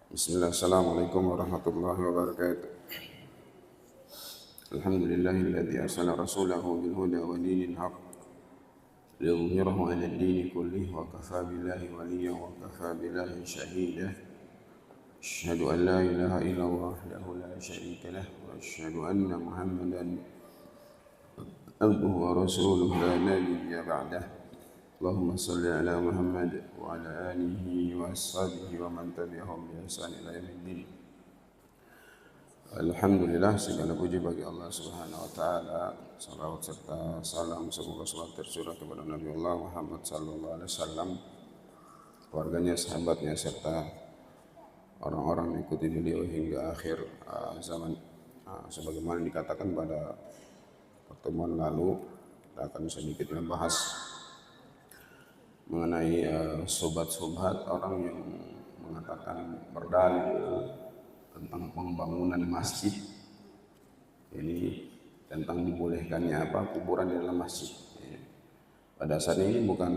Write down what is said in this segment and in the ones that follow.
Bismillah, assalamualaikum warahmatullahi wabarakatuh. Alhamdulillahilladzi arsala rasulahu bil huda wa dinil haqq liyudhhirahu 'ala ad-dini kullih wa kafaa billahi waliyyan wa kafaa billahi shahida. Asyhadu an la ilaha illallah wahdahu la syarika lah wa asyhadu anna Muhammadan abduhu wa rasuluhu la nabiyya ba'dah. Allahumma salli ala Muhammad wa ala alihi wa ashabihi wa man tabi'ahum bi ihsan ila yaumiddin. Alhamdulillah, segala puji bagi Allah Subhanahu wa taala. Salawat serta salam semoga selalu tercurah kepada Nabi Allah Muhammad sallallahu alaihi wasallam, keluarganya, sahabatnya serta orang-orang yang ikuti beliau hingga akhir zaman. Sebagaimana dikatakan pada pertemuan lalu, kita akan sedikit membahas mengenai sobat-sobat orang yang mengatakan berdalil tentang pembangunan masjid ini, tentang dibolehkannya kuburan di dalam masjid. Pada saat ini bukan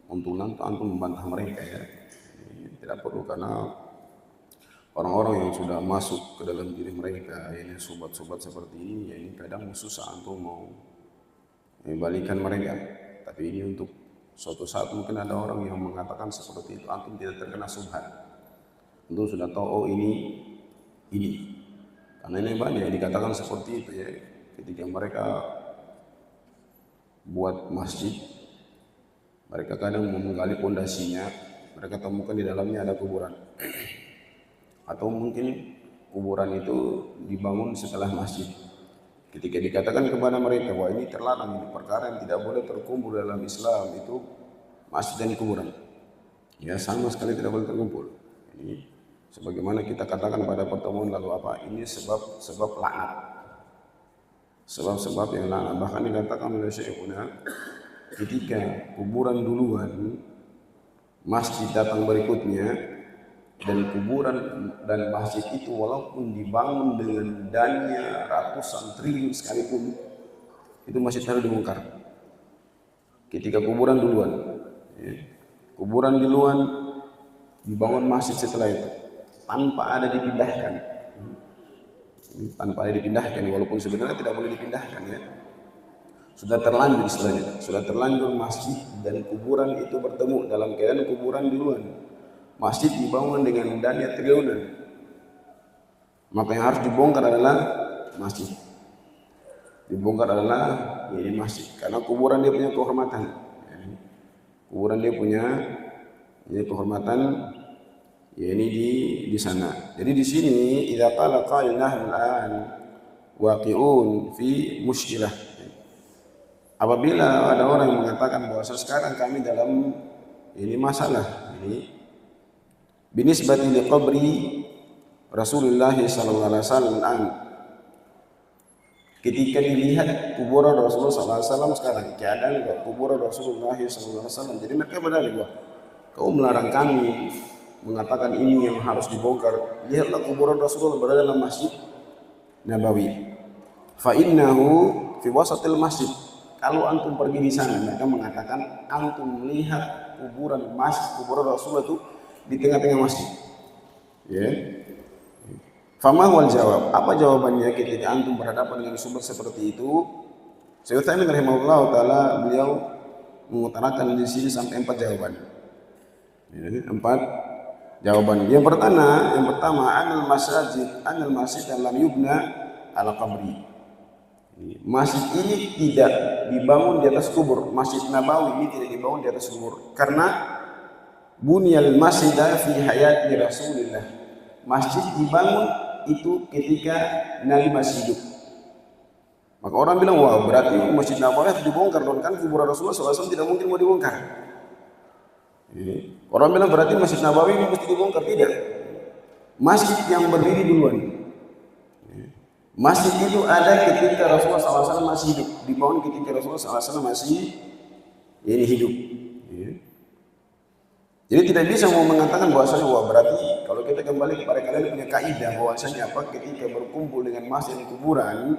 untuk antum membantah mereka ya, ini tidak perlu, karena orang-orang yang sudah masuk ke dalam diri mereka, ini sobat-sobat seperti ini ya, ini kadang susah antum mau membalikan mereka. Tapi ini untuk suatu saat mungkin ada orang yang mengatakan seperti itu, antum tidak terkena subhat, antum sudah tahu oh ini, karena ini banyak yang dikatakan seperti itu ya. Ketika mereka buat masjid, mereka kadang menggali pondasinya, mereka temukan di dalamnya ada kuburan, atau mungkin kuburan itu dibangun setelah masjid. Ketika dikatakan kepada mereka bahwa ini terlarang, ini perkara yang tidak boleh terkumpul dalam Islam, itu masjid dan kuburan, ya sama sekali tidak boleh terkumpul. Ini sebagaimana kita katakan pada pertemuan lalu ini sebab laknat, sebab yang laknat. Bahkan dikatakan oleh Syekhuna, ketika kuburan duluan, masjid datang berikutnya, dan kuburan dan masjid itu walaupun dibangun dengan dana ratusan triliun sekalipun, itu masih harus dibongkar. Ketika kuburan duluan, kuburan duluan, dibangun masjid setelah itu, tanpa ada dipindahkan, walaupun sebenarnya tidak boleh dipindahkan ya. Sudah terlanjur istilahnya, sudah terlanjur masjid dan kuburan itu bertemu dalam keadaan kuburan duluan, masjid dibangun dengan dana triliunan, maka yang harus dibongkar adalah masjid. Dibongkar adalah ini masjid, karena kuburan dia punya kehormatan. Kuburan dia punya kehormatan, ya ini di sana. Jadi di sini idza qala qailun al-an waqi'un fi mushkilah. Apabila ada orang yang mengatakan bahwa sekarang kami dalam ini masalah ini binisbati liqabri Rasulullah sallallahu alaihi wasallam, ketika dilihat kuburan Rasulullah sallallahu alaihi wasallam sekarang, keadaan kuburan Rasulullah sallallahu alaihi wasallam, jadi mereka berdalil bahwa kau melarang kami, mengatakan ini yang harus dibongkar. Lihatlah kuburan Rasulullah berada dalam Masjid Nabawi, fa innahu fi wasatil masjid. Kalau antum pergi di sana, mereka mengatakan antum melihat kuburan Rasulullah itu di tengah-tengah masjid. Ya. Fama wal jawab. Apa jawabannya ketika antum berhadapan dengan sumber seperti itu? Syekh Utsaimin rahimahullah taala beliau mengutarakan di sini sampai 4 jawaban. Ya, 4 jawaban. Yang pertama anal masjid lam yubna ala qabri. Masjid ini tidak dibangun di atas kubur. Masjid Nabawi ini tidak dibangun di atas kubur, karena bunyal masjidah fi hayati Rasulillah. Masjid dibangun itu ketika Nabi masih hidup. Maka orang bilang, wah berarti Masjid Nabawi harus dibongkar dong, kan kuburan Rasulullah SAW tidak mungkin mau dibongkar. Orang bilang berarti Masjid Nabawi mesti dibongkar. Tidak. Masjid yang berdiri duluan, masjid itu ada ketika Rasulullah SAW masih hidup, dibangun ketika Rasulullah SAW masih hidup. Jadi tidak bisa mau mengatakan bahwasanya wah berarti kalau kita kembali kepada kalian punya kaidah bahwasanya ketika berkumpul dengan masjid dan kuburan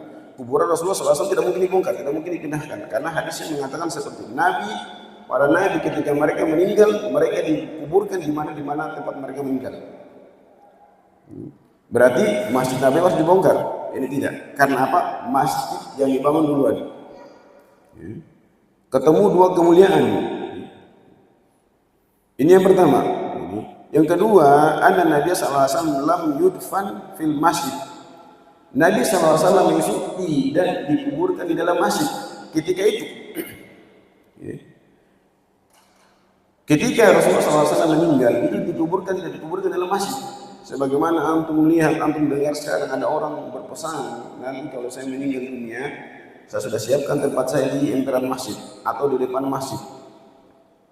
Rasulullah SAW tidak mungkin dibongkar, tidak mungkin dipindahkan, karena hadisnya mengatakan seperti itu. Para nabi ketika mereka meninggal, mereka dikuburkan di mana tempat mereka meninggal. Berarti Masjid Nabawi harus dibongkar. Ini tidak. Karena apa? Masjid yang dibangun duluan. Ketemu dua kemuliaan. Ini yang pertama. Yang kedua, ada Nabi SAW lam yudfan fil masjid. Nabi SAW itu tidak dikuburkan di dalam masjid ketika itu. Ketika Rasulullah SAW meninggal, itu dikuburkan, tidak dikuburkan dalam masjid. Sebagaimana antum melihat, antum dengar sekarang ada orang berpesan, nanti kalau saya meninggal dunia, saya sudah siapkan tempat saya di emperan masjid atau di depan masjid.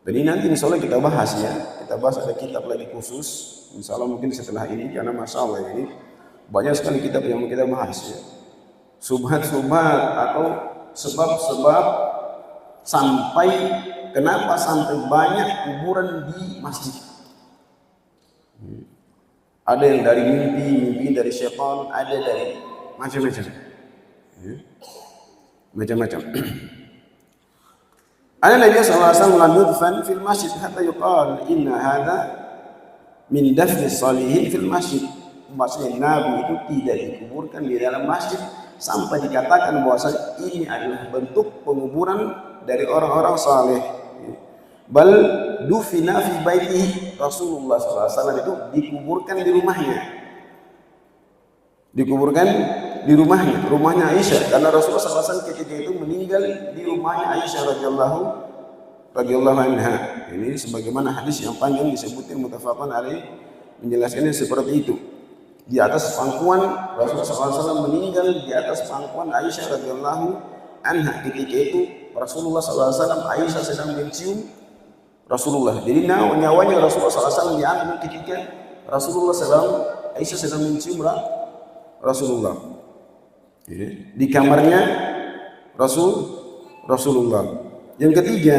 Dan ini nanti insya Allah kita bahas ya, kita bahas ada kitab lagi khusus, insya Allah mungkin setelah ini, karena masalah ini banyak sekali kitab yang kita bahas ya. Subhat-subhat atau sebab-sebab kenapa sampai banyak kuburan di masjid. Ada yang dari mimpi dari syaitan, ada dari macam-macam. Macam-macam. Ada Nabi SAW lam yudfan fil masjid hatta yuqal inna hadha min dafni salihin fil masjid. Maksudnya Nabi itu tidak dikuburkan di dalam masjid sampai dikatakan bahwa ini adalah bentuk penguburan dari orang-orang saleh. Bal dufina fi baitihi. Rasulullah SAW itu dikuburkan di rumahnya. Dikuburkan di rumahnya Aisyah, karena Rasulullah SAW ketika itu meninggal di rumahnya Aisyah radhiyallahu anha. Ini sebagaimana hadis yang panjang disebutkan muttafaqun alaih menjelaskannya seperti itu. Di atas pangkuan Rasulullah SAW meninggal di atas pangkuan Aisyah radhiyallahu anha. Ketika itu Rasulullah SAW, Aisyah sedang mencium Rasulullah. Jadi nyawanya Rasulullah SAW diambil ketika Rasulullah SAW, Aisyah sedang mencium Rasulullah. Di kamarnya Rasulullah. Yang ketiga,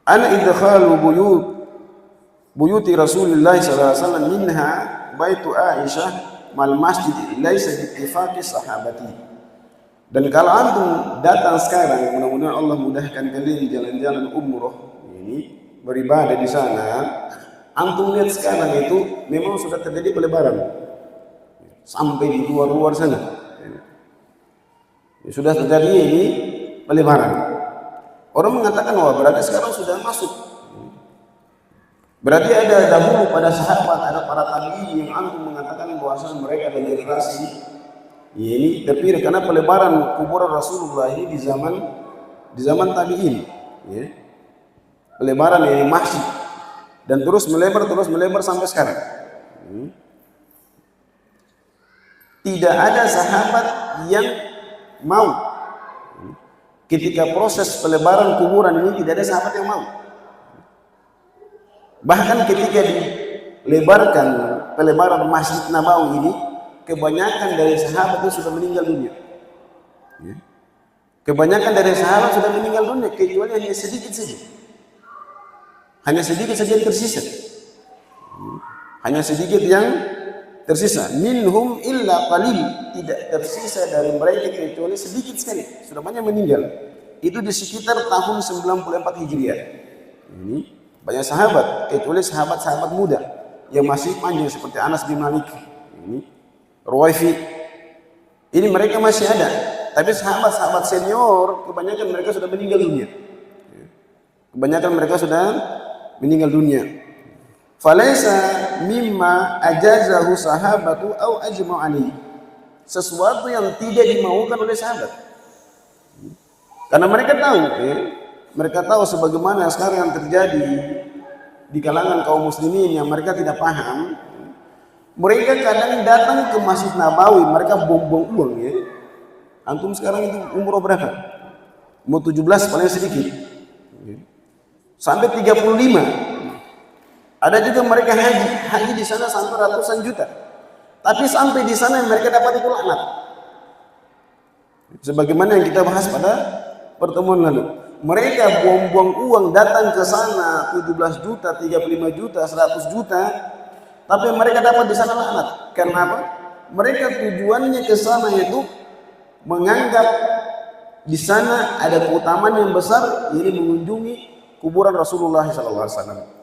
ana idkhalu buyuti Rasulullah sallallahu alaihi wasallam minha baitu Aisyah mal masjid laisa bi ittifaqi sahabati. Dan kalau antum datang sekarang, mudah-mudahan Allah mudahkan kalian jalan-jalan umroh ini beribadah di sana, antum lihat sekarang itu memang sudah terjadi pelebaran sampai di luar sana. Ya, sudah terjadi ini pelebaran. Orang mengatakan wah berarti sekarang sudah masuk. Berarti ada dahulu pada sahabat, ada para tabi'in yang antum mengatakan bahwa mereka adalah generasi ini terpilih karena pelebaran kuburan Rasulullah ini di zaman tabi'in. Ya. Pelebaran ini masjid dan terus melebar sampai sekarang. Tidak ada sahabat yang mau ketika proses pelebaran kuburan ini, tidak ada sahabat yang mau. Bahkan ketika dilebarkan pelebaran Masjid Nabawi ini, kebanyakan dari sahabat itu sudah meninggal dunia. Kebanyakan dari sahabat sudah meninggal dunia, kecuali hanya sedikit saja. Hanya sedikit saja yang tersisa. Hanya sedikit yang tersisa. Minhum illa qalil, tidak tersisa dari mereka kecuali sedikit sekali. Sudah banyak meninggal. Itu di sekitar tahun 94 Hijriah. Ini banyak sahabat, kecuali sahabat-sahabat muda yang masih panjang seperti Anas bin Malik, ini Ruwaifi. Ini mereka masih ada. Tapi sahabat-sahabat senior kebanyakan mereka sudah meninggal dunia. Kebanyakan mereka sudah meninggal dunia. Falaisa mimma ajazahu sahabatu au ajma'u alaihi. Sesuatu yang tidak dimaukan oleh sahabat. Karena mereka tahu sebagaimana sekarang yang terjadi di kalangan kaum muslimin yang mereka tidak paham. Mereka kadang datang ke Masjid Nabawi, mereka bom-bom uang ya. Antum sekarang itu umroh berapa? Mau 17 paling sedikit. Sampai 35. Ada juga mereka haji di sana sampai ratusan juta. Tapi sampai di sana mereka dapat itu laknat. Sebagaimana yang kita bahas pada pertemuan lalu. Mereka buang-buang uang datang ke sana 17 juta, 35 juta, 100 juta. Tapi mereka dapat di sana laknat. Kenapa? Mereka tujuannya ke sana itu menganggap di sana ada keutamaan yang besar, yaitu mengunjungi kuburan Rasulullah SAW.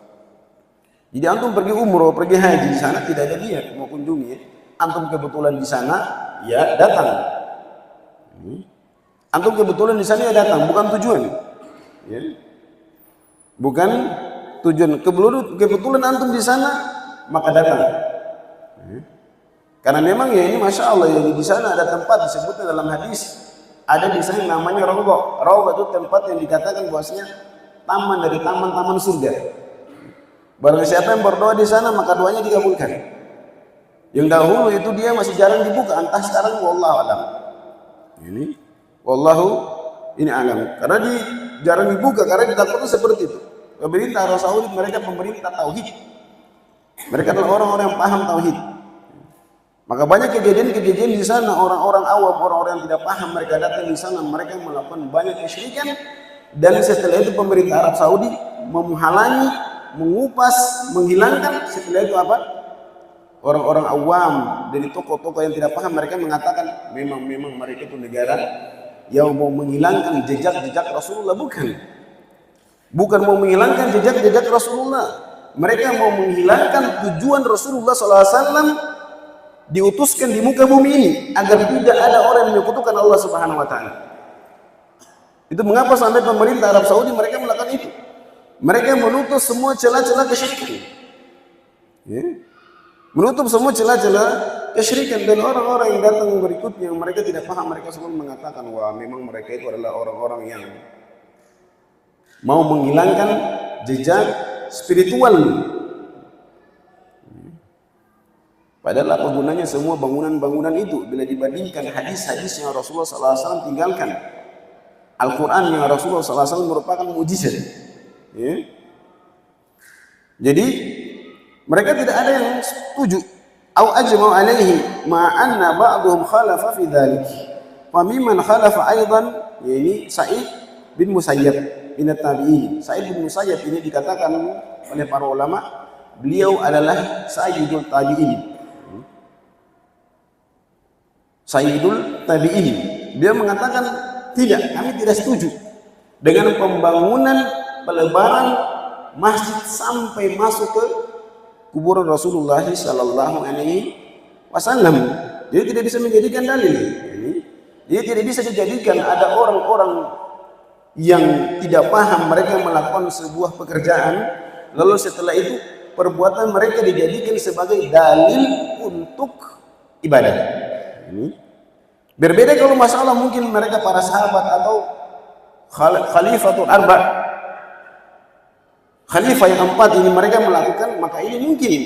Jadi antum pergi umroh, pergi haji di sana tidak ada dia mau kunjungi ya. Antum kebetulan di sana ya datang. Antum kebetulan di sana ya datang, bukan tujuan. Ya. Bukan tujuan. Kebetulan antum di sana maka datang. Karena memang ya ini masya Allah ya di sana ada tempat disebutnya dalam hadis, ada di sana namanya Raudhah. Raudhah itu tempat yang dikatakan bahwasanya taman dari taman-taman surga. Barang siapa yang berdoa di sana maka doanya dikabulkan. Yang dahulu itu dia masih jarang dibuka, entah sekarang wallahu alam. Ini wallahu ini alam. Karena jarang dibuka karena ditakutkan seperti itu. Pemerintah Arab Saudi mereka pemerintah tauhid. Mereka adalah orang-orang yang paham tauhid. Maka banyak kejadian-kejadian di sana, orang-orang awam, orang-orang yang tidak paham, mereka datang di sana, mereka melakukan banyak kesyirikan, dan setelah itu pemerintah Arab Saudi menghalangi, mengupas, menghilangkan. Setelah itu apa? Orang-orang awam dari tokoh-tokoh yang tidak paham, mereka mengatakan memang mereka itu negara yang mau menghilangkan jejak-jejak Rasulullah. Bukan mau menghilangkan jejak-jejak Rasulullah, mereka mau menghilangkan tujuan Rasulullah SAW diutuskan di muka bumi ini agar tidak ada orang yang menyekutukan Allah Subhanahu wa taala. Itu mengapa sampai pemerintah Arab Saudi mereka melakukan itu. Mereka menutup semua celah-celah kesyirikan. Ya. Menutup semua celah-celah kesyirikan, dan orang-orang yang datang berikutnya mereka tidak paham, mereka semua mengatakan wah memang mereka itu adalah orang-orang yang mau menghilangkan jejak spiritual. Padahal apa gunanya semua bangunan-bangunan itu bila dibandingkan hadis-hadis yang Rasulullah SAW tinggalkan. Al-Quran yang Rasulullah SAW merupakan mujizat. Ya. Jadi mereka tidak ada yang setuju. Au ajma'u alaihi ma'anna ba'duhum khalafa fi dhalik. Famiman khalafa aidan, yaitu Sa'id bin Musayyab bin Tabi'in. Sa'id bin Musayyab ini dikatakan oleh para ulama, beliau adalah Sayyidul Tabi'in. Sayyidul Tabi'in. Dia mengatakan tidak, kami tidak setuju dengan pembangunan pelebaran masjid sampai masuk ke kuburan Rasulullah sallallahu alaihi wasallam. Jadi tidak bisa menjadikan dalil. Jadi tidak bisa dijadikan ada orang-orang yang tidak paham, mereka melakukan sebuah pekerjaan lalu setelah itu perbuatan mereka dijadikan sebagai dalil untuk ibadah. Berbeda kalau masalah mungkin mereka para sahabat atau khalifatul arba, khalifah yang 4 ini mereka melakukan, maka ini mungkin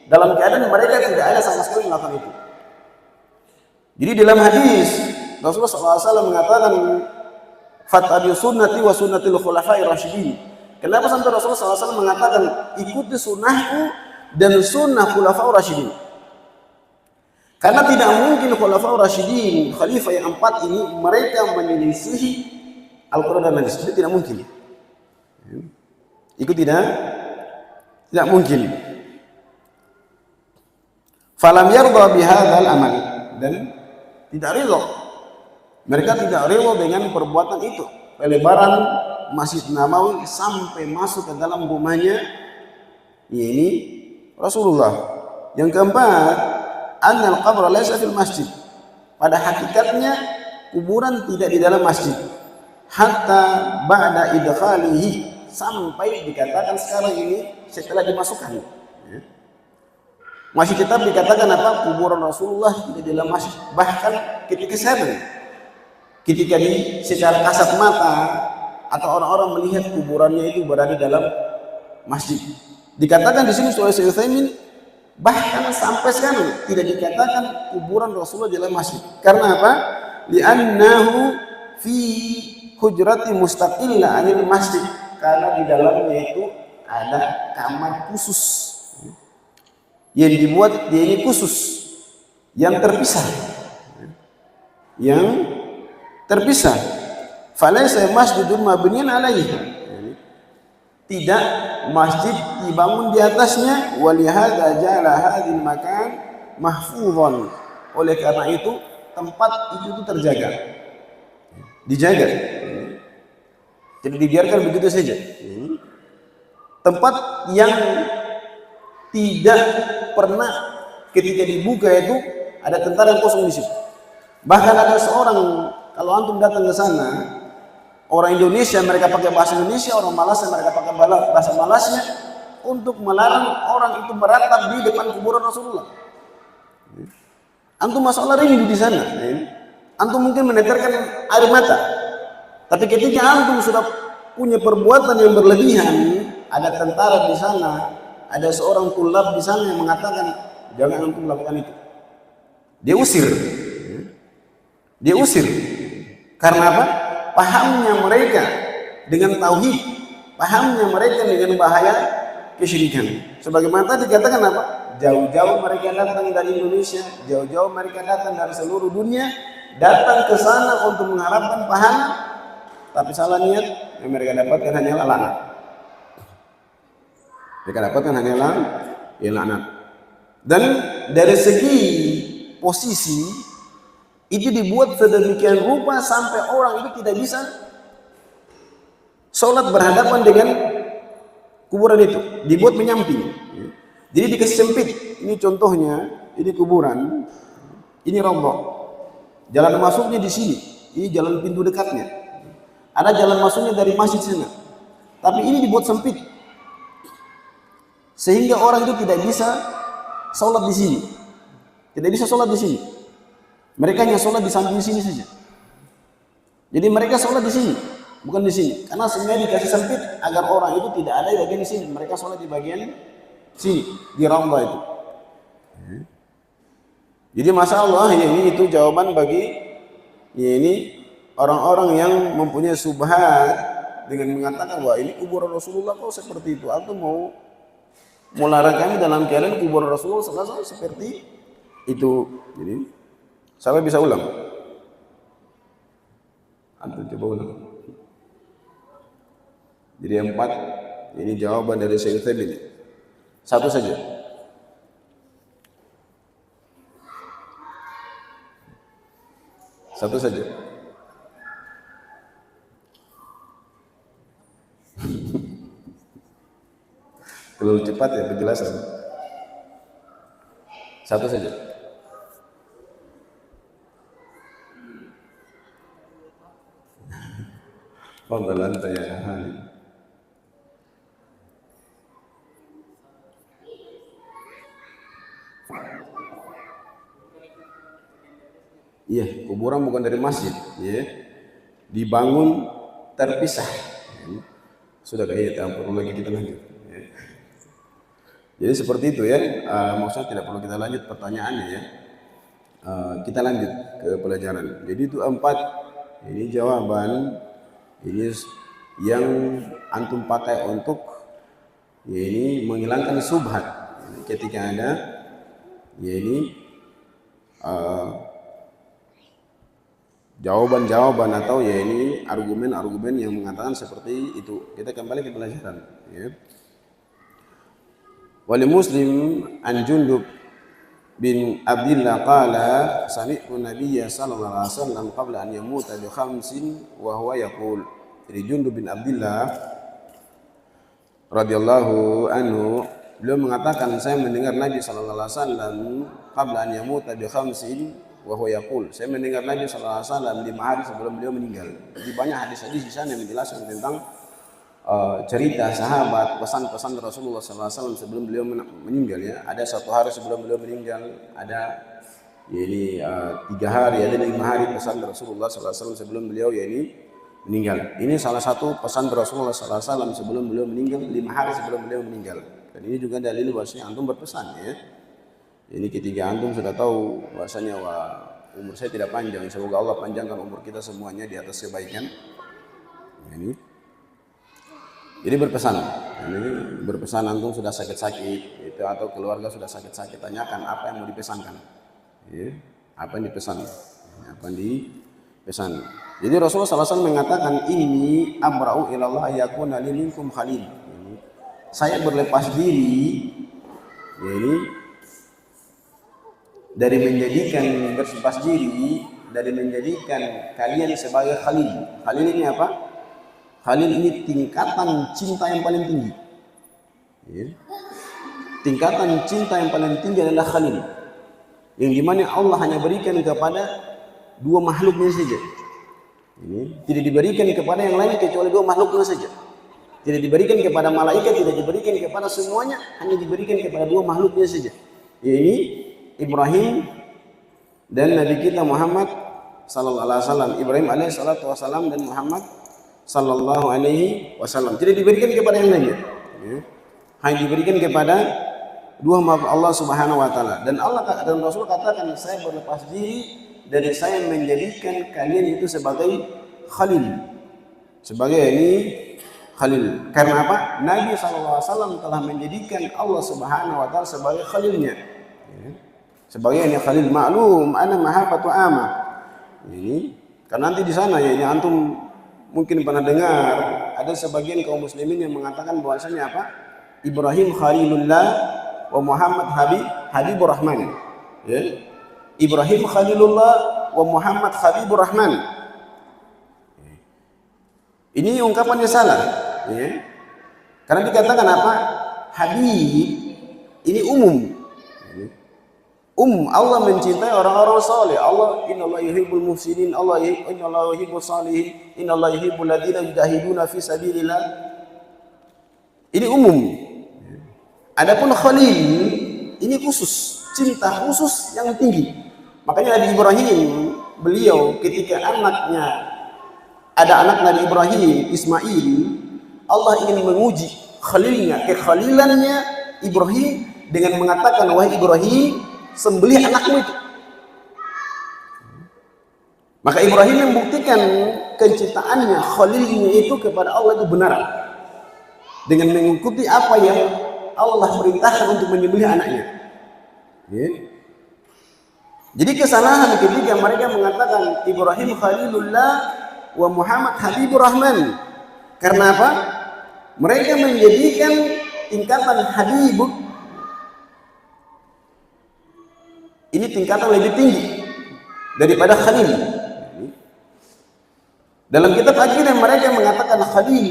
dalam keadaan mereka tidak ada sama sekali melakukan itu. Jadi dalam hadis Rasulullah SAW mengatakan fattabi sunnati wa sunnatil khulafai rasyidin. Kenapa sampai Rasulullah SAW mengatakan ikuti sunnahku dan sunnah khulafai rasyidin? Karena tidak mungkin khulafai rasyidin, khalifah yang 4 ini mereka menyelisihi Al-Quran dan Hadis. Itu tidak mungkin. Itu tidak mungkin. Falam yarda bihadzal amal, dan tidak ridha. Mereka tidak ridha dengan perbuatan itu, pelebaran Masjid Nabawi sampai masuk ke dalam rumahnya ini Rasulullah. Yang keempat, annal qabra laysa fil masjid. Pada hakikatnya kuburan tidak di dalam masjid. Hatta ba'da idkhalihi, sampai dikatakan sekarang ini setelah dimasukkan. Masih tetap dikatakan apa? Kuburan Rasulullah tidak di dalam masjid. Bahkan ketika secara kasat mata atau orang-orang melihat kuburannya itu berada dalam masjid. Dikatakan di sini oleh Syekh Utsaimin, bahkan sampai sekarang tidak dikatakan kuburan Rasulullah dalam masjid. Karena apa? Li'annahu fi hujrati mustaqillah anil masjid. Karena di dalamnya itu ada kamar khusus yang dibuat dia ini khusus, yang terpisah. Falaysa masjidun mabniyan alaihi. Tidak masjid dibangun di atasnya. Walihada ja'ala hadzal makan mahfuzan. Oleh karena itu tempat itu terjaga, dijaga, tidak dibiarkan begitu saja. Tempat yang tidak pernah ketika dibuka itu ada tentara yang kosong di situ. Bahkan ada seorang, kalau antum datang ke sana, orang Indonesia mereka pakai bahasa Indonesia, orang Malaysia mereka pakai bahasa Malaysia untuk melarang orang itu meratap di depan kuburan Rasulullah. Antum masalah rindu di sana, antum mungkin meneterkan air mata. Tapi ketika antum sudah punya perbuatan yang berlebihan, ada tentara di sana, ada seorang tulab di sana yang mengatakan jangan antum lakukan itu. Dia usir. Dia usir. Karena apa? Pahamnya mereka dengan tauhid, pahamnya mereka dengan bahaya kesyirikan. Sebagaimana tadi dikatakan apa? Jauh-jauh mereka datang dari Indonesia, jauh-jauh mereka datang dari seluruh dunia, datang ke sana untuk mengharapkan pahala, tapi salah niat, yang mereka dapatkan hanyalah laknat. Mereka dapatkan hanyalah laknat. Dan dari segi posisi itu dibuat sedemikian rupa sampai orang itu tidak bisa sholat berhadapan dengan kuburan itu, dibuat menyamping. Jadi dikasih sempit. Ini contohnya, ini kuburan, ini rombok. Jalan masuknya di sini, ini jalan pintu dekatnya. Ada jalan masuknya dari masjid sana. Tapi ini dibuat sempit, sehingga orang itu tidak bisa sholat di sini. Tidak bisa sholat di sini. Mereka hanya sholat di samping sini saja. Jadi mereka sholat di sini, bukan di sini. Karena semuanya dikasih sempit agar orang itu tidak ada di bagian sini. Mereka sholat di bagian sini, di rauda itu. Jadi masya Allah, ini itu jawaban bagi ini orang-orang yang mempunyai subhat dengan mengatakan wah ini kuburan Rasulullah kok seperti itu. Atau mau melarang kami dalam keadaan kuburan Rasulullah seperti itu. Jadi sampai bisa ulang. Antum coba ulang. Jadi 4, ini jawaban dari Syekh Utsaimin. Satu saja. Satu saja. Terlalu cepat ya penjelasan. Satu saja. Fadhal anta ya Halid. Iya, kuburan bukan dari masjid, ya. Dibangun terpisah. Sudah kayak tak perlu lagi kita lanjut. Ya. Jadi seperti itu ya. Maksudnya tidak perlu kita lanjut pertanyaannya ya. Kita lanjut ke pelajaran. Jadi itu 4. Ini jawaban. Ini yang antum pakai untuk ya ini menghilangkan subhat. Ketika ada ya ini jawaban-jawaban atau ya ini argumen-argumen yang mengatakan seperti itu. Kita kembali ke pelajaran ya. Wali Muslim an Jundub bin Abdillah qala sami'tu Nabiyya sallallahu alaihi wasallam qabla an yamuta bi khamsin wa huwa yaqul. Jadi Jundub bin Abdillah radhiyallahu anhu beliau mengatakan saya mendengar Nabi sallallahu alaihi wasallam qabla an yamuta bi khamsin wa huwa yaqul. Saya mendengar Nabi sallallahu alaihi wasallam 5 hari sebelum beliau meninggal. Jadi banyak hadis-hadis di sana yang menjelaskan tentang cerita sahabat, pesan-pesan Rasulullah sallallahu alaihi wasallam sebelum beliau meninggal ya. Ada 1 hari sebelum beliau meninggal, ada ya ini 3 hari, ada 5 hari pesan Rasulullah sallallahu alaihi wasallam sebelum beliau ya ini meninggal. Ini salah satu pesan Rasulullah sallallahu alaihi wasallam sebelum beliau meninggal, 5 hari sebelum beliau meninggal. Dan ini juga dalil bahwasanya antum berpesan ya. Ini ketika antum sudah tahu bahwasanya umur saya tidak panjang, semoga Allah panjangkan umur kita semuanya di atas kebaikan. Ini jadi berpesan, ini berpesan antum sudah sakit-sakit itu atau keluarga sudah sakit-sakit, tanyakan apa yang mau dipesankan, ya, apa yang dipesan, apa yang dipesan. Jadi Rasulullah SAW mengatakan ini abra'u ilallah yakuna li minkum khalil. Saya berlepas diri, ya ini dari menjadikan berlepas diri dari menjadikan kalian sebagai khalil. Khalil ini apa? Khalil ini tingkatan cinta yang paling tinggi. Ya. tingkatan cinta yang paling tinggi adalah Khalil, yang dimana Allah hanya berikan kepada dua makhluknya saja. Ini tidak diberikan kepada yang lain kecuali dua makhluknya saja. Tidak diberikan kepada malaikat, tidak diberikan kepada semuanya, hanya diberikan kepada dua makhluknya saja. Yaitu Ibrahim dan Nabi kita Muhammad sallallahu alaihi wasallam. Ibrahim alaihi salatu wasallam dan Muhammad sallallahu alaihi wasallam. Tidak diberikan kepada yang lainnya. Hanya diberikan kepada dua makhluk Allah Subhanahu wa taala. Dan Allah dan Rasul katakan, saya berlepas diri dari saya menjadikan kalian itu sebagai khalil. Sebagai ini khalil. Karena apa? Nabi SAW telah menjadikan Allah Subhanahu wa taala sebagai khalilnya. Sebagai ini khalil, maklum ana mahabbatu ama. Ini karena nanti di sana ya, ini antum mungkin pernah dengar ada sebagian kaum muslimin yang mengatakan bahwasanya apa? Ibrahim Khalilullah wa Muhammad Habibur Rahman. Ya. Ibrahim Khalilullah wa Muhammad Habibur Rahman. Ini ungkapannya salah, ya. Karena dikatakan apa? Habib ini umum. Allah mencintai orang-orang saleh. Allah innallaha yuhibbul muhsinin, innallaha yuhibbus salihin, innallaha yuhibbul ladzina yujahiduna fi sabilillah. Ini umum. Adapun Khalil ini khusus, cinta khusus yang tinggi. Makanya Nabi Ibrahim, beliau ketika ada anak Nabi Ibrahim, Ismail, Allah ingin menguji khalilnya, kekhalilannya Ibrahim dengan mengatakan, wahai Ibrahim, sembelih anakmu itu. Maka Ibrahim membuktikan kecintaannya, khalilnya itu kepada Allah itu benar dengan mengikuti apa yang Allah perintahkan untuk menyembelih anaknya. Jadi kesalahan ketika mereka mengatakan Ibrahim Khalilullah wa Muhammad Habibur Rahman. Karena apa? Mereka menjadikan tingkatan Habib ini tingkatan lebih tinggi daripada Khalil. Dalam kitab akidah mereka mengatakan Khalil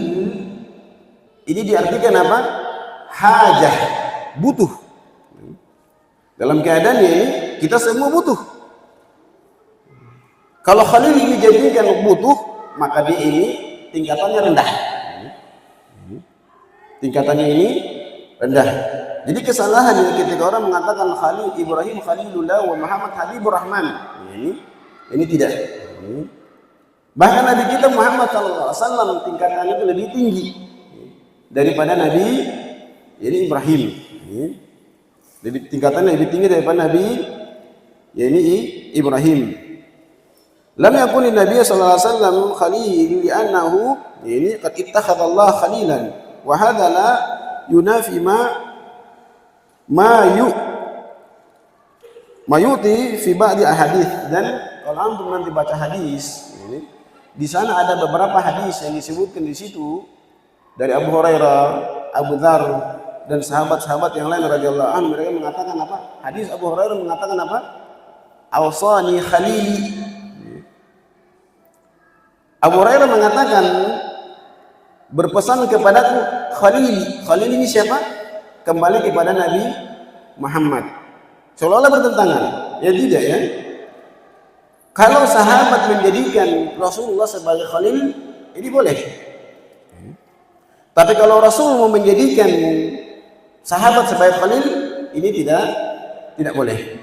ini diartikan apa? Hajah, butuh. Dalam keadaan ini kita semua butuh. Kalau Khalil ini dijadikan butuh, maka dia ini tingkatannya rendah. Tingkatannya ini rendah. Jadi kesalahan ketika orang mengatakan Khalil Ibrahim Khalilullah wa Muhammad Habibur Rahman. Ini tidak. Bahkan Nabi kita Muhammad SAW tingkatannya itu lebih tinggi daripada Nabi ini Ibrahim. Jadi tingkatannya lebih tinggi daripada Nabi ini Ibrahim. Lam yakun Nabi sallallahu alaihi wasallam khalil li'annahu ini qad ittakhadha Allah khalilan wa hadha la yunafi ma yuti fi ba'di ahadits. Dan kalau antum nanti baca hadis ini, di sana ada beberapa hadis yang disebutkan di situ dari Abu Hurairah, Abu Dzar dan sahabat-sahabat yang lain radhiyallahu anhu. Mereka mengatakan apa? Hadis Abu Hurairah mengatakan apa? Awsani khalili. Abu Hurairah mengatakan berpesan kepadaku khalili. Khalil ini siapa? Kembali kepada Nabi Muhammad. Seolah-olah bertentangan. Ya tidak ya. Kalau sahabat menjadikan Rasulullah sebagai khalil, ini boleh. Tapi kalau Rasul mau menjadikan sahabat sebagai khalil, ini tidak boleh.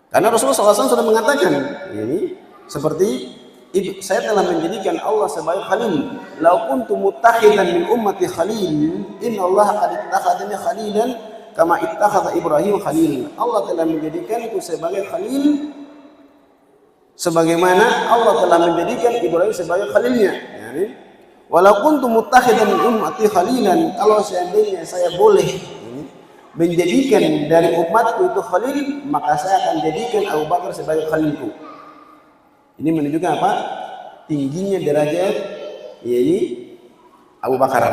Karena Rasulullah SAW sudah mengatakan ini seperti saya telah menjadikan Allah sebagai khalil. Lau kuntu muttakhidan min ummati khalil, innallaha qad ittakhadani khalilan kama ittakhadha Ibrahim khalil. Allah telah menjadikanku sebagai khalil sebagaimana Allah telah menjadikan Ibrahim sebagai khalilnya. Walau kuntu muttakhidan min ummati khalilan, kalau seandainya saya boleh menjadikan dari umatku itu khalil, maka saya akan jadikan Abu Bakar sebagai khalilku. Ini menunjukkan apa? Tingginya derajat yaitu Abu Bakar.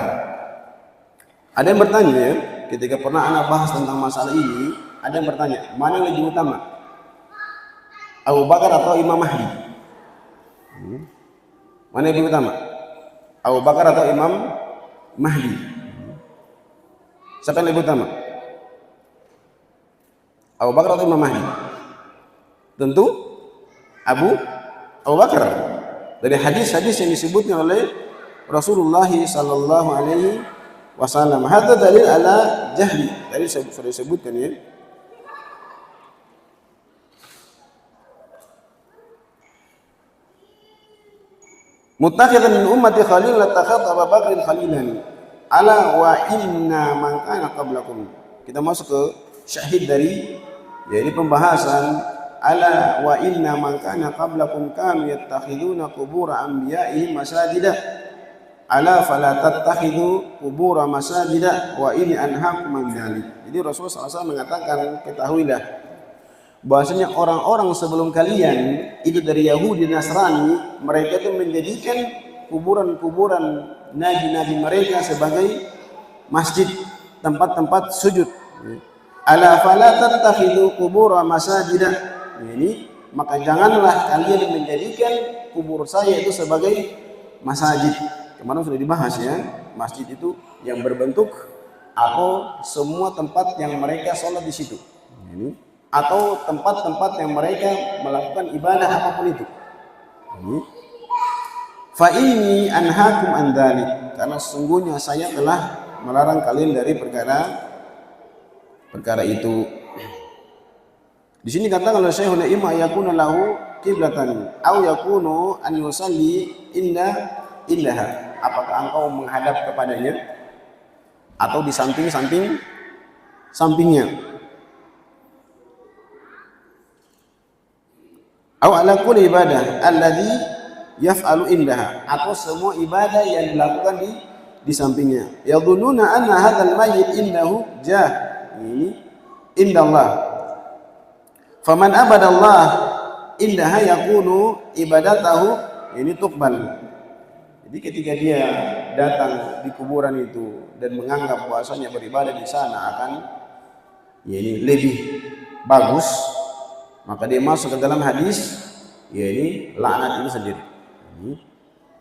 Ada yang bertanya, ketika pernah anak bahas tentang masalah ini, ada yang bertanya, mana yang lebih utama? Abu Bakar atau Imam Mahdi? Mana yang lebih utama? Abu Bakar atau Imam Mahdi? Siapa yang lebih utama? Abu Bakar atau Imam Mahdi? Tentu Abu Bakar. Dari hadis-hadis yang disebutkan oleh Rasulullah sallallahu alaihi wasallam. Hadza dalil ala jahli. Tadi sudah disebutkan ya. Muttakhidan min ummati khalil lattakhadha Abu Bakar khalilan. Ala wa inna man kana qablakum. Kita masuk ke syahid dari yaitu pembahasan ala wa inna man kana qablakum kanu yattakhiduna qubur anbiya'ihim masajida ala fala tattakhidhu qubur masajida wa ini anhaakum an dzalik. Jadi Rasulullah SAW mengatakan, ketahuilah bahwasanya orang-orang sebelum kalian itu dari Yahudi dan Nasrani, mereka itu menjadikan kuburan-kuburan nabi-nabi mereka sebagai masjid, tempat-tempat sujud. Ala fala tattakhidhu qubur masajida. Ini maka janganlah kalian menjadikan kubur saya itu sebagai masjid. Kemarin sudah dibahas ya, masjid itu yang berbentuk atau semua tempat yang mereka sholat di situ, ini atau tempat-tempat yang mereka melakukan ibadah apapun itu. Fa inni anhaakum an dzalik, karena sesungguhnya saya telah melarang kalian dari perkara itu. Di sini katakan oleh Syekhul Imam yakuna lahu qiblatan aw yakunu an yusalli indaha. Apakah engkau menghadap kepadanya atau di sampingnya? Aw ala kulli ibadah alladhi yaf'alu indaha, atau semua ibadah yang dilakukan di sampingnya. Yadhunnuna anna hadzal mayyit indahu ini indallah. Faman abadallah indaha yakunu ibadatahu ini tuqbal. Jadi ketika dia datang di kuburan itu dan menganggap bahwasanya beribadah di sana akan ini lebih bagus, maka dia masuk ke dalam hadis ini laknat itu sendiri.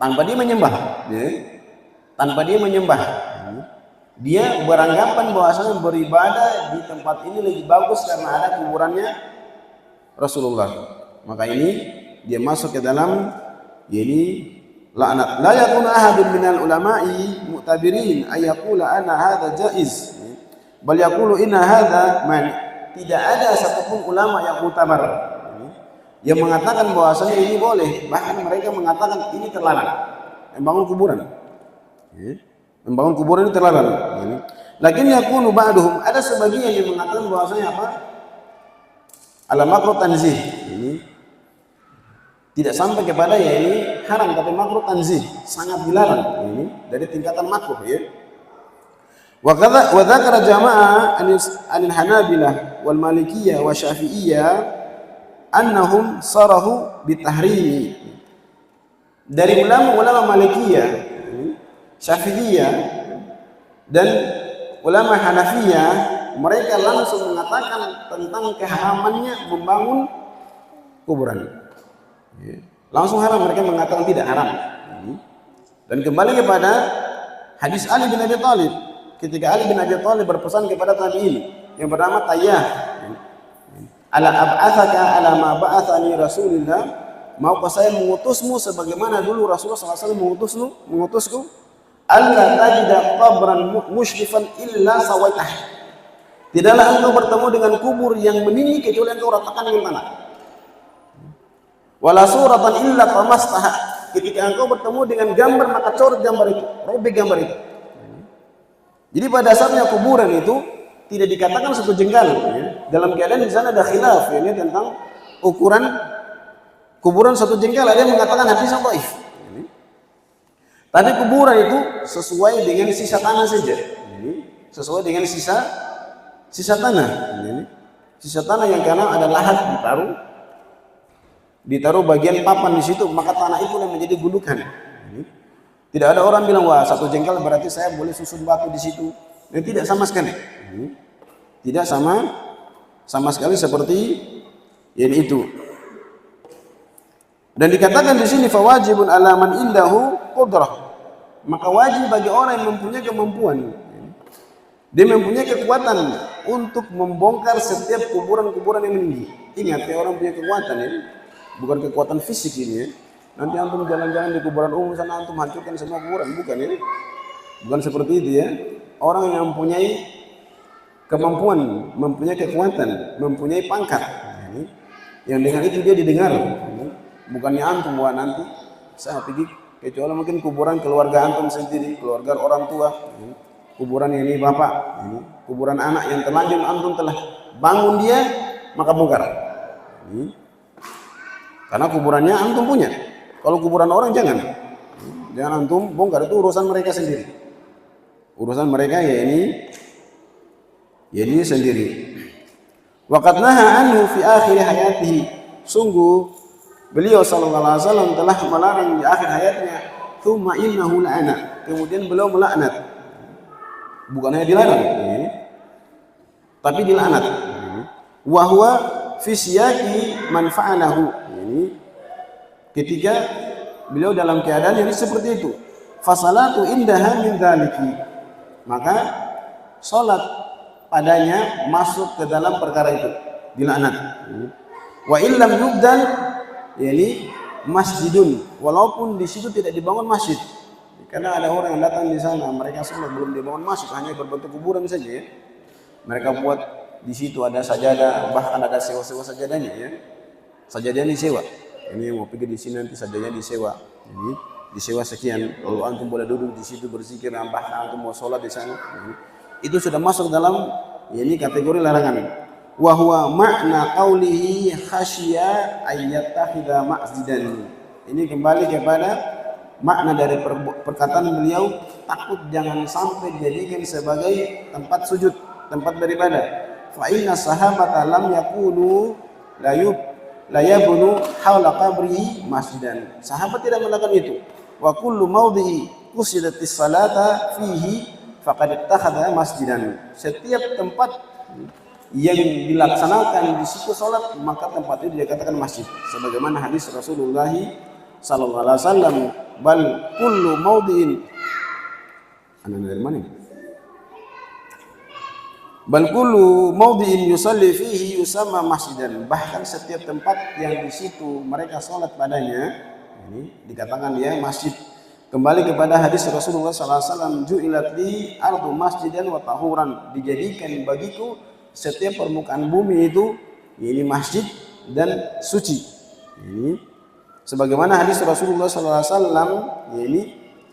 Tanpa dia menyembah, dia beranggapan bahwasanya beribadah di tempat ini lebih bagus karena ada kuburannya Rasulullah. Maka ini dia masuk ke dalam ini laknat. La yakunu ahadun minal ulama'i mu'tabirin ay yaqula ana hadza jaiz, bal yaqulu inna hadza man. Tidak ada satupun ulama yang mutabar yang mengatakan bahwasanya ini boleh, bahkan mereka mengatakan ini terlarang. Membangun kuburan itu terlarang. Lakin yakunu ba'duhum, ada sebagian yang mengatakan bahwasanya apa? Ala makruh tanzih, ini tidak sampai kepada ya ini haram, tapi makruh tanzih, sangat dilarang, ini dari tingkatan makruh ya. Wa dzakara jama'ah anil Hanabilah wal Malikiyah wa Syafi'iyah annahum sarahu bitahrimi. Dari ulama Malikiyah, Syafi'iyah dan ulama Hanafiyah, mereka langsung mengatakan tentang keharamannya membangun kuburan. Langsung haram, mereka mengatakan tidak haram. Dan kembali kepada hadis Ali bin Abi Thalib, ketika Ali bin Abi Thalib berpesan kepada tabi'in yang bernama Tayyah, ala ab'atsaka ala ma ba'atsani Rasulullah, maukah saya mengutusmu sebagaimana dulu Rasulullah SAW mengutusku? Alla tajida qabran musyrifan illa sawaitah. Tidaklah engkau bertemu dengan kubur yang meninggi kecuali engkau ratakan dengan tanah. Wala suratan illa tamastaha. Ketika engkau bertemu dengan gambar, maka coret gambar itu, robek gambar itu. Jadi pada dasarnya kuburan itu tidak dikatakan satu jengkal. Dalam keadaan di sana ada khilaf ini tentang ukuran kuburan satu jengkal. Ada yang mengatakan hadisnya dhaif. Tapi kuburan itu sesuai dengan sisa tanah saja. Sesuai dengan sisa tanah. Sisa tanah yang karena ada lahat ditaruh bagian papan di situ, maka tanah itu yang menjadi gundukan. Tidak ada orang bilang wah satu jengkal berarti saya boleh susun batu di situ. Tidak sama sekali. Tidak sama sekali seperti yang itu. Dan dikatakan di sini fawajibun ala man indahu qudrah. Maka wajib bagi orang yang mempunyai kemampuan. Dia mempunyai kekuatan untuk membongkar setiap kuburan-kuburan yang meninggi. Ingat ya, orang punya kekuatan ya, bukan kekuatan fisik ini ya. Nanti antum jalan-jalan di kuburan umum sana antum hancurkan semua kuburan, bukan ya. Bukan seperti itu ya. Orang yang mempunyai kemampuan, mempunyai kekuatan, mempunyai pangkat, yang dengan itu dia didengar. Bukannya antum wah nanti saya pergi, kecuali mungkin kuburan keluarga antum sendiri, keluarga orang tua, kuburan ini bapak, kuburan anak yang terlanjur antum telah bangun dia, maka bongkar. Karena kuburannya antum punya. Kalau kuburan orang jangan antum bongkar, itu urusan mereka sendiri. Urusan mereka ya ini sendiri. Waqad naha anhu fi akhir hayatihi. Sungguh beliau sallallahu alaihi wasallam telah melarang di akhir hayatnya. Tsumma innahu la'ana. Kemudian beliau melaknat. Bukan hanya dilarang, tapi dilaknat. Wa huwa fi siyaqi man fa'alahu. Ini ketika beliau dalam keadaan yang seperti itu. Fasalatu indaha min dzaliki. Maka salat padanya masuk ke dalam perkara itu, dilaknat. Wa illam yubdal, yani masjidun, walaupun di situ tidak dibangun masjid. Karena ada orang yang datang di sana, mereka sholat belum dibangun masjid, hanya berbentuk kuburan saja ya. Mereka buat di situ ada sajadah, bahkan ada sewa-sewa sajadahnya ya. Sajadahnya disewa. Ini mau pergi di sini nanti sajadahnya disewa. Ini disewa sekian. Lalu antum boleh duduk di situ berzikir, bahkan antum mau sholat di sana. Itu sudah masuk dalam ini kategori larangan. Wa huwa makna qaulihi khasya ayyattakhidha masjidan. Ini kembali kepada makna dari perkataan beliau, takut jangan sampai dijadikan sebagai tempat sujud, tempat beribadah. Fa inna sahabata lam yakunu la yabnu haula qabrihi masjidan. Sahabat tidak melakukan itu. Wa kullu mawdi'i qusidatis salata fihi faqad ittakhadha masjidan. Setiap tempat yang dilaksanakan di situ salat, maka tempat itu dikatakan masjid. Sebagaimana hadis Rasulullah sallallahu alaihi wasallam, bal kullu mawdi'in dari mana? Bal kullu mawdi'in yusalli fihi yusamma masjidan. Bahkan setiap tempat yang di situ mereka salat padanya, ini dikatakan dia masjid. Kembali kepada hadis Rasulullah sallallahu alaihi wasallam, ju'ilat li ardu masjidan wa tahuran. Dijadikan bagiku setiap permukaan bumi itu ini masjid dan suci. Ini sebagaimana hadis Rasulullah sallallahu alaihi wasallam, ini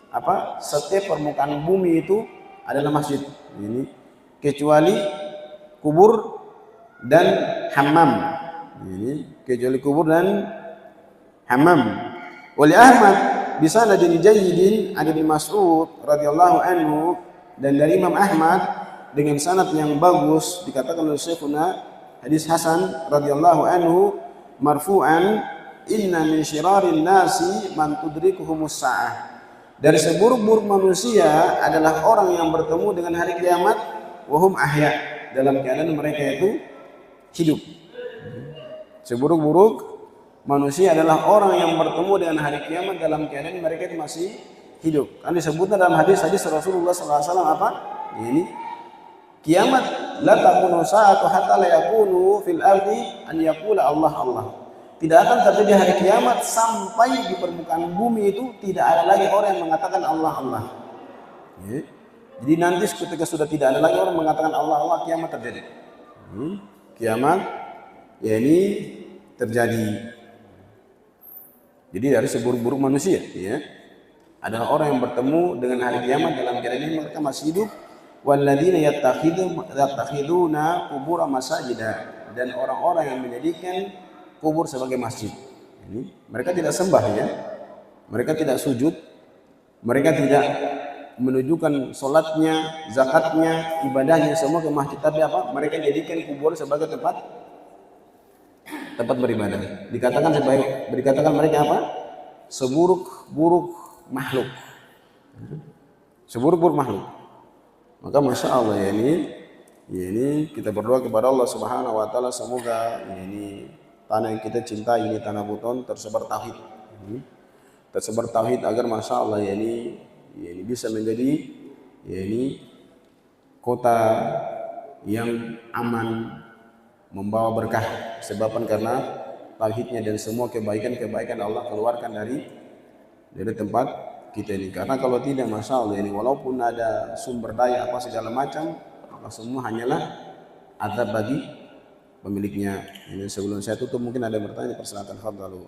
apa? Setiap permukaan bumi itu adalah masjid. Ini kecuali kubur dan hammam. Ini kecuali kubur dan hammam. Oleh Ahmad bisanadin jayyidin an Ibnu Mas'ud radhiyallahu anhu, dan dari Imam Ahmad dengan sanad yang bagus dikatakan oleh Syekhuna hadis Hasan radhiyallahu anhu marfu'an, inna min syirarin nasi man tudrikuhumus sa'ah. Dari seburuk-buruk manusia adalah orang yang bertemu dengan hari kiamat wahum ahya, dalam keadaan mereka itu hidup. Seburuk-buruk manusia adalah orang yang bertemu dengan hari kiamat dalam keadaan mereka itu masih hidup. Kan disebutkan dalam hadis-hadis Rasulullah sallallahu alaihi wasallam apa? Ini kiamat la takunu sa'atu hatta la yakunu fil ardi an yaqula Allah Allah. Tidak akan terjadi hari kiamat sampai di permukaan bumi itu tidak ada lagi orang yang mengatakan Allah Allah. Ya. Jadi nanti ketika sudah tidak ada lagi orang mengatakan Allah Allah, kiamat terjadi. Kiamat ya ini terjadi. Jadi dari seburuk-buruk manusia ya adalah orang yang bertemu dengan hari kiamat dalam keadaan ini mereka masih hidup. Walladzina yattakhiduna qubura masajida, dan orang-orang yang menjadikan kubur sebagai masjid. Ini mereka tidak sembah ya, mereka tidak sujud, mereka tidak menunjukkan solatnya, zakatnya, ibadahnya semua ke masjid, tapi apa? Mereka jadikan kubur sebagai tempat beribadah. Dikatakan mereka apa? Seburuk-buruk makhluk. Seburuk-buruk makhluk. Maka masya Allah ya ini kita berdoa kepada Allah Subhanahu Wa Taala, semoga ini tanah yang kita cintai, ini tanah Buton, tersebar tauhid, tersebar tauhid agar masya Allah ya ini bisa menjadi ya ini kota yang aman, membawa berkah, sebabkan karena tauhidnya dan semua kebaikan-kebaikan Allah keluarkan dari tempat kita ini. Karena kalau tidak, masya Allah ini walaupun ada sumber daya apa segala macam, maka semua hanyalah azab bagi pemiliknya. Ini sebelum saya tutup mungkin ada yang bertanya, persilakan. Fadhalu.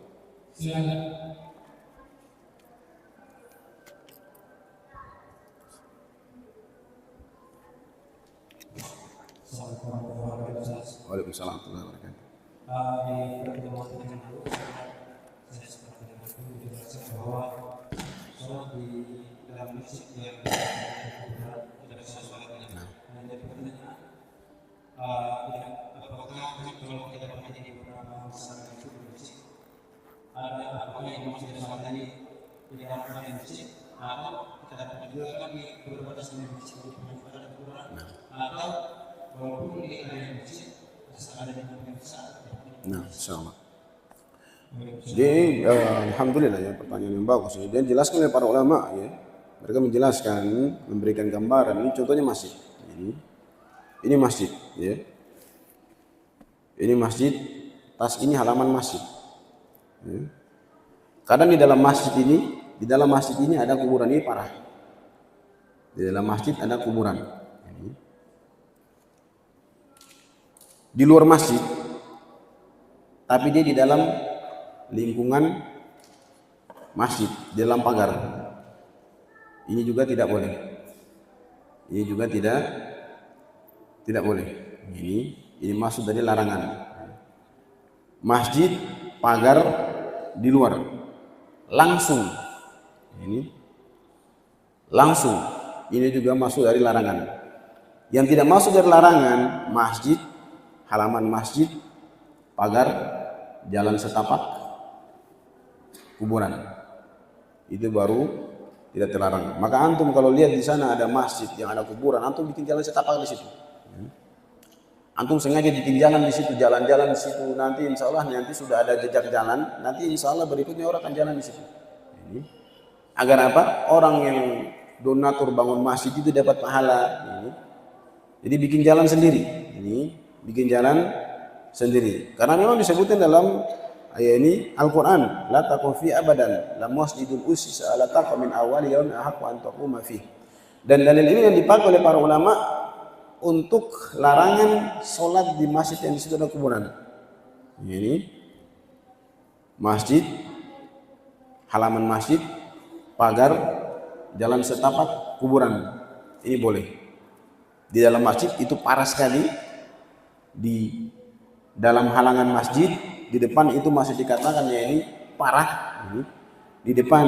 Waalaikumsalam warahmatullahi wabarakatuh. Di pertemuan yang lalu saya sempat menjelaskan bahwa sholat di dalam masjid yang tidak bisa sholat dengan jadi pertanyaan, apakah kalau kita pernah di beberapa masalah itu di masjid ada apakah yang masjid sholat tadi di dalam masjid atau kita pernah juga kan di beberapa masjid di ada kurang atau walaupun di area masjid ada yang besar. Nah, insyaallah. Jadi alhamdulillah ya, pertanyaan yang bagus ya. Dan jelaskan oleh para ulama ya. Mereka menjelaskan, memberikan gambaran. Ini contohnya masjid. Ini masjid ya. Ini masjid, tas ini halaman masjid. Ya. Kadang di dalam masjid ini ada kuburan, ini parah. Di dalam masjid ada kuburan. Di luar masjid, tapi dia di dalam lingkungan masjid, di dalam pagar. Ini juga tidak boleh. Ini juga tidak boleh. Ini masuk dari larangan. Masjid, pagar di luar, langsung. Ini juga masuk dari larangan. Yang tidak masuk dari larangan, masjid, halaman masjid, pagar, jalan setapak, kuburan. Itu baru tidak terlarang. Maka antum kalau lihat di sana ada masjid yang ada kuburan, antum bikin jalan setapak di situ. Antum sengaja bikin jalan di situ, jalan-jalan di situ. Nanti insya Allah nanti sudah ada jejak jalan. Nanti insya Allah berikutnya orang akan jalan di situ. Agar apa? Orang yang donatur bangun masjid itu dapat pahala. Jadi bikin jalan sendiri. Bikin jalan sendiri. Karena memang disebutkan dalam ayat ini Al-Quran, la taqum fi abadan, la masjidul ussisa ala taqwa min awwali yawmin ahaqqu an taquma fi. Dan dalil ini yang dipakai oleh para ulama untuk larangan sholat di masjid yang di situ ada kuburan. Ini masjid, halaman masjid, pagar, jalan setapak, kuburan. Ini boleh. Di dalam masjid itu parah sekali. Di dalam halangan masjid, di depan itu masih dikatakan ya ini parah. Di depan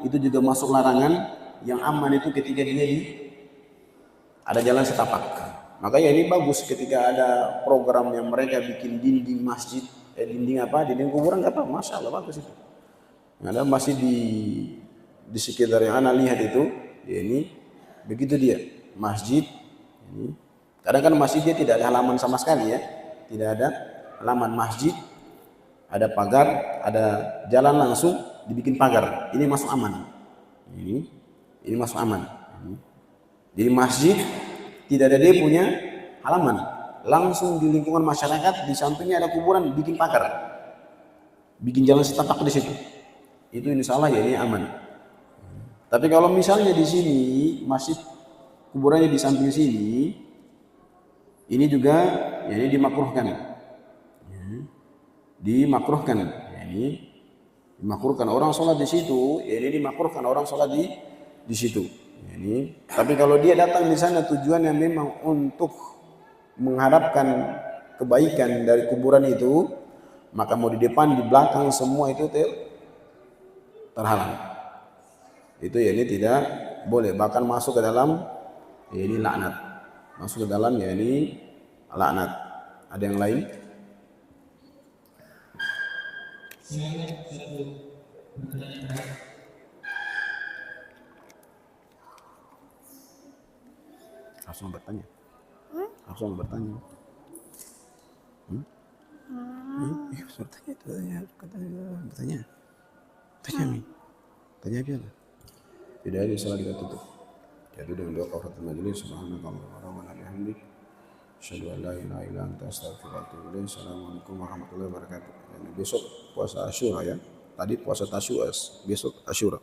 itu juga masuk larangan. Yang aman itu ketika dia ada jalan setapak. Makanya ini bagus ketika ada program yang mereka bikin dinding masjid, dinding kuburan, nggak apa, masya Allah bagus itu. Ada masjid di sekitar yang ana lihat itu, ya ini begitu dia masjid. Kadang kan masjid dia tidak ada halaman sama sekali ya, tidak ada halaman masjid, ada pagar, ada jalan langsung dibikin pagar. Ini masuk aman. Ini masuk aman. Jadi masjid tidak ada dia punya halaman, langsung di lingkungan masyarakat, di sampingnya ada kuburan, bikin pagar, bikin jalan setapak di situ. Itu insya Allah ya ini aman. Tapi kalau misalnya di sini masjid kuburannya di samping sini, ini juga ya ini dimakruhkan. Dimakruhkan. Ya, ini dimakruhkan orang sholat di situ, ya ini dimakruhkan orang sholat di situ. Ya, ini. Tapi kalau dia datang di sana tujuannya memang untuk mengharapkan kebaikan dari kuburan itu, maka mau di depan, di belakang semua itu terhalang. Itu ya ini tidak boleh, bahkan masuk ke dalam ya ini laknat. Masuk ke dalam ya ini laknat. Ada yang lain? Langsung bertanya. Langsung bertanya. Iya, bertanya itu bertanya. Tanya apa? Tidak ada salah kita tutup. Jadi dengan doa kafaratul majelis subhanallah wa bihamdihi Asyhadu an la ilaha illa anta astaghfiruka wa atubu ilaik. Assalamualaikum warahmatullahi wabarakatuh. Ini besok puasa Asyura ya. Tadi puasa Tasyuas, besok Asyura.